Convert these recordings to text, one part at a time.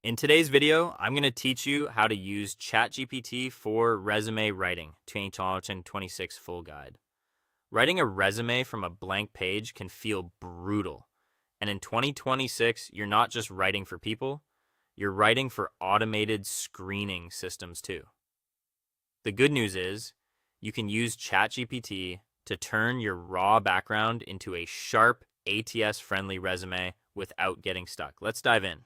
In today's video, I'm going to teach you how to use ChatGPT for resume writing, 2026 full guide. Writing a resume from a blank page can feel brutal. And in 2026, you're not just writing for people, you're writing for automated screening systems too. The good news is you can use ChatGPT to turn your raw background into a sharp, ATS-friendly resume without getting stuck. Let's dive in.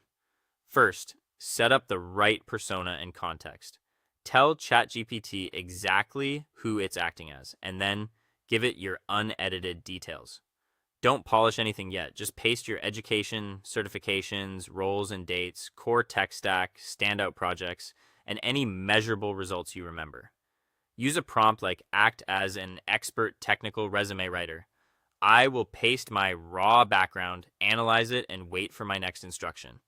First, set up the right persona and context. Tell ChatGPT exactly who it's acting as, and then give it your unedited details. Don't polish anything yet. Just paste your education, certifications, roles and dates, core tech stack, standout projects, and any measurable results you remember. Use a prompt like act as an expert technical resume writer. I will paste my raw background, analyze it, and wait for my next instruction.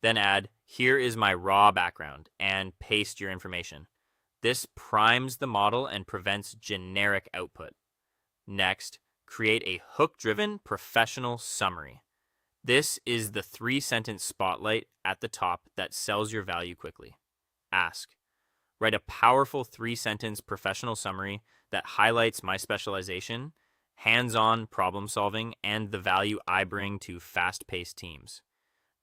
Then add, here is my raw background, and paste your information. This primes the model and prevents generic output. Next, create a hook-driven professional summary. This is the 3-sentence spotlight at the top that sells your value quickly. Ask, write a powerful 3-sentence professional summary that highlights my specialization, hands-on problem solving, and the value I bring to fast-paced teams.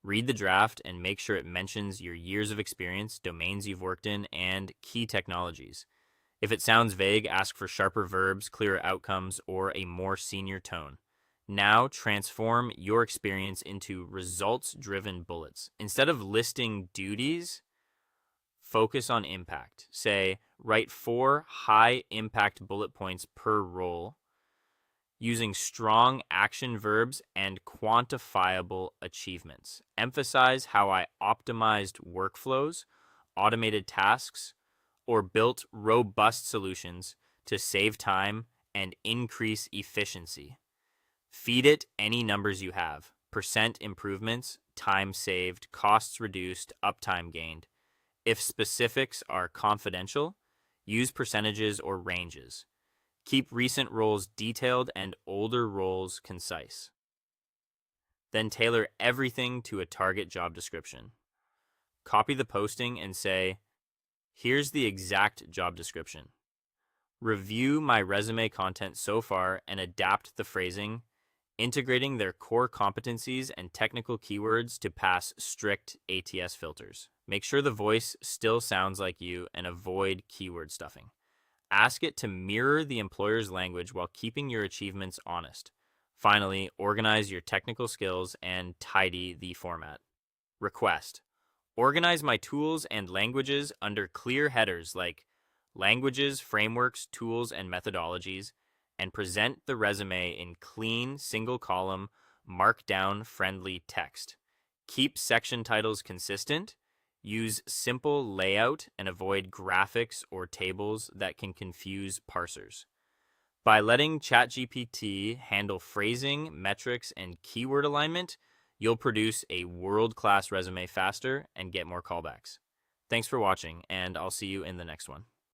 Read the draft and make sure it mentions your years of experience, domains you've worked in, and key technologies. If it sounds vague, ask for sharper verbs, clearer outcomes, or a more senior tone. Now transform your experience into results-driven bullets. Instead of listing duties, focus on impact. Say, write 4 high-impact bullet points per role, using strong action verbs and quantifiable achievements. Emphasize how I optimized workflows, automated tasks, or built robust solutions to save time and increase efficiency. Feed it any numbers you have: percent improvements, time saved, costs reduced, uptime gained. If specifics are confidential, use percentages or ranges. Keep recent roles detailed and older roles concise. Then tailor everything to a target job description. Copy the posting and say, here's the exact job description. Review my resume content so far and adapt the phrasing, integrating their core competencies and technical keywords to pass strict ATS filters. Make sure the voice still sounds like you and avoid keyword stuffing. Ask it to mirror the employer's language while keeping your achievements honest. Finally, organize your technical skills and tidy the format. Request: organize my tools and languages under clear headers like languages, frameworks, tools, and methodologies, and present the resume in clean, single-column, markdown-friendly text. Keep section titles consistent. Use simple layout and avoid graphics or tables that can confuse parsers. By letting ChatGPT handle phrasing, metrics, and keyword alignment, you'll produce a world-class resume faster and get more callbacks. Thanks for watching, and I'll see you in the next one.